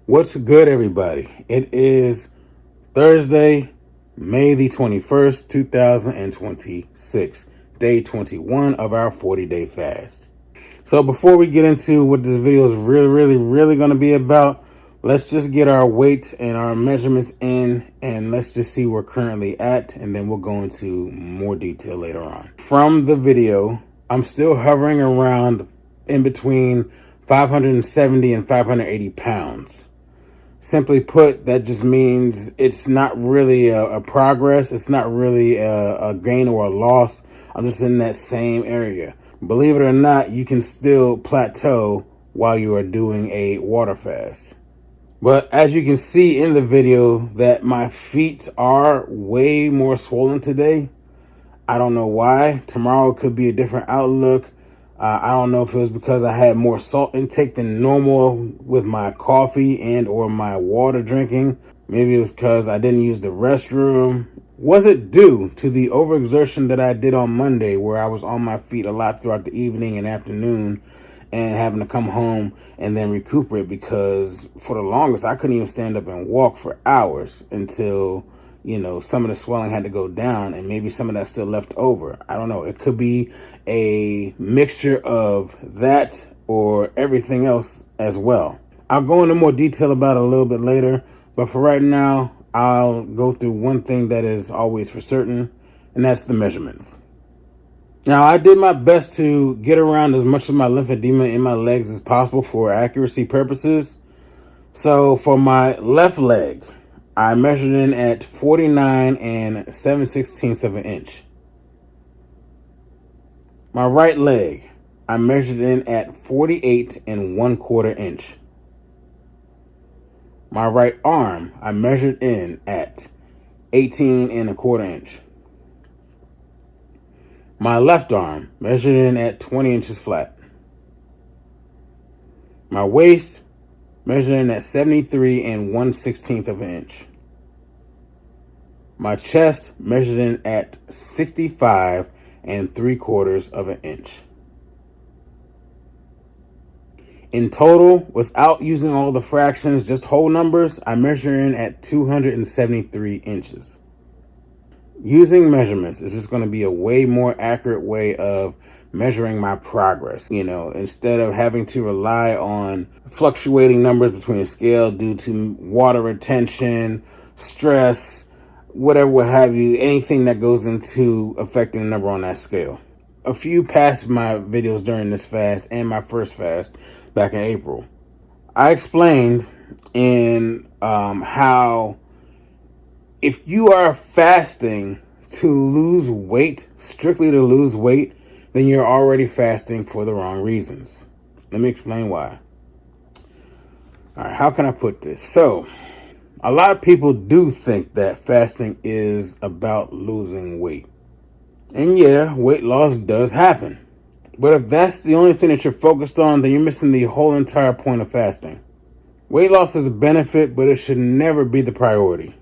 What's good, everybody? It is Thursday, May the 21st, 2026, day 21 of our 40-day fast. So before we get into what this video is really going to be about, let's just get our weight and our measurements in, and let's just see where we're currently at, and then we'll go into more detail later on. From the video, I'm still hovering around in between 570 and 580 pounds. Simply put, that just means it's not really a progress. It's not really a gain or a loss. I'm just in that same area. Believe it or not, you can still plateau while you are doing a water fast. But as you can see in the video, that my feet are way more swollen today. I don't know why. Tomorrow could be a different outlook. I don't know if it was because I had more salt intake than normal with my coffee and or my water drinking. Maybe it was because I didn't use the restroom. Was it due to the overexertion that I did on Monday, where I was on my feet a lot throughout the evening and afternoon and having to come home and then recuperate, because for the longest I couldn't even stand up and walk for hours until some of the swelling had to go down, and maybe some of that's still left over. I don't know. It could be a mixture of that or everything else as well. I'll go into more detail about it a little bit later, but for right now, I'll go through one thing that is always for certain, and that's the measurements. Now, I did my best to get around as much of my lymphedema in my legs as possible for accuracy purposes. So for my left leg, I measured in at 49 and 7/16 of an inch. My right leg, I measured in at 48 and 1/4 inch. My right arm, I measured in at 18 and 1/4 inch. My left arm, measured in at 20 inches flat. My waist, measured in at 73 and 1/16 of an inch. My chest, measured in at 65 and 3/4 of an inch. In total, without using all the fractions, just whole numbers, I measure in at 273 inches. Using measurements is just going to be a way more accurate way of measuring my progress. Instead of having to rely on fluctuating numbers between a scale due to water retention, stress, whatever, what have you, anything that goes into affecting the number on that scale. A few past my videos during this fast and my first fast back in April, I explained in how if you are fasting to lose weight, strictly to lose weight, then you're already fasting for the wrong reasons. Let me explain why. All right, how can I put this? So, a lot of people do think that fasting is about losing weight. And yeah, weight loss does happen. But if that's the only thing that you're focused on, then you're missing the whole entire point of fasting. Weight loss is a benefit, but it should never be the priority.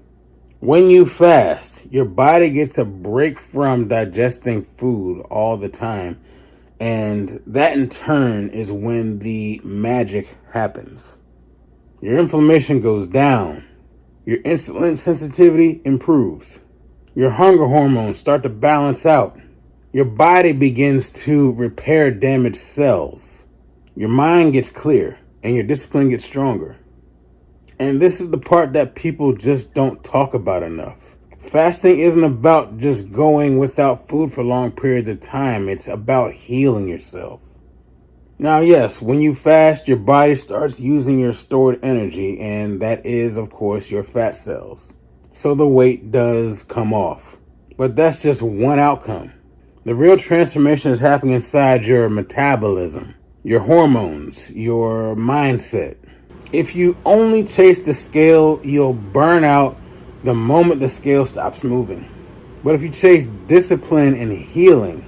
When you fast, your body gets a break from digesting food all the time. And that in turn is when the magic happens. Your inflammation goes down. Your insulin sensitivity improves. Your hunger hormones start to balance out. Your body begins to repair damaged cells. Your mind gets clear and your discipline gets stronger. And this is the part that people just don't talk about enough. Fasting isn't about just going without food for long periods of time. It's about healing yourself. Now, yes, when you fast, your body starts using your stored energy, and that is, of course, your fat cells. So the weight does come off. But that's just one outcome. The real transformation is happening inside your metabolism, your hormones, your mindset. If you only chase the scale, you'll burn out the moment the scale stops moving. But if you chase discipline and healing,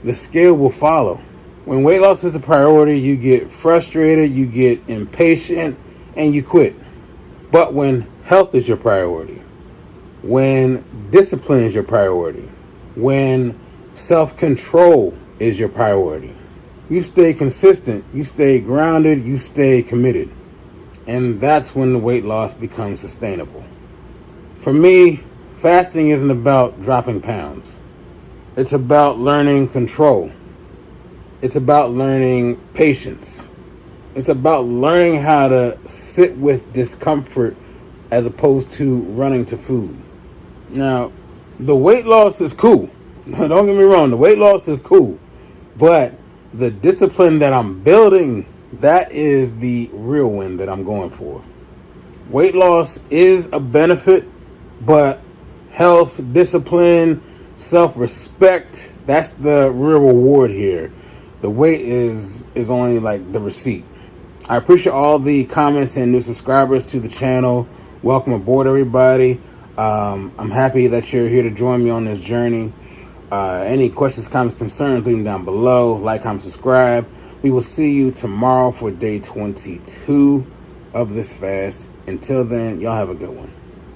the scale will follow. When weight loss is the priority, you get frustrated, you get impatient, and you quit. But when health is your priority, when discipline is your priority, when self-control is your priority, you stay consistent, you stay grounded, you stay committed. And that's when the weight loss becomes sustainable. For me, fasting isn't about dropping pounds. It's about learning control. It's about learning patience. It's about learning how to sit with discomfort as opposed to running to food. Now, the weight loss is cool. Don't get me wrong, the weight loss is cool. But the discipline that I'm building, that is the real win that I'm going for. Weight loss is a benefit, but health, discipline, self-respect, that's the real reward here. The weight is only like the receipt. I appreciate all the comments and new subscribers to the channel. Welcome aboard, everybody. I'm happy that you're here to join me on this journey. Any questions, comments, concerns, leave them down below. Like, comment, subscribe. We will see you tomorrow for day 22 of this fast. Until then, y'all have a good one.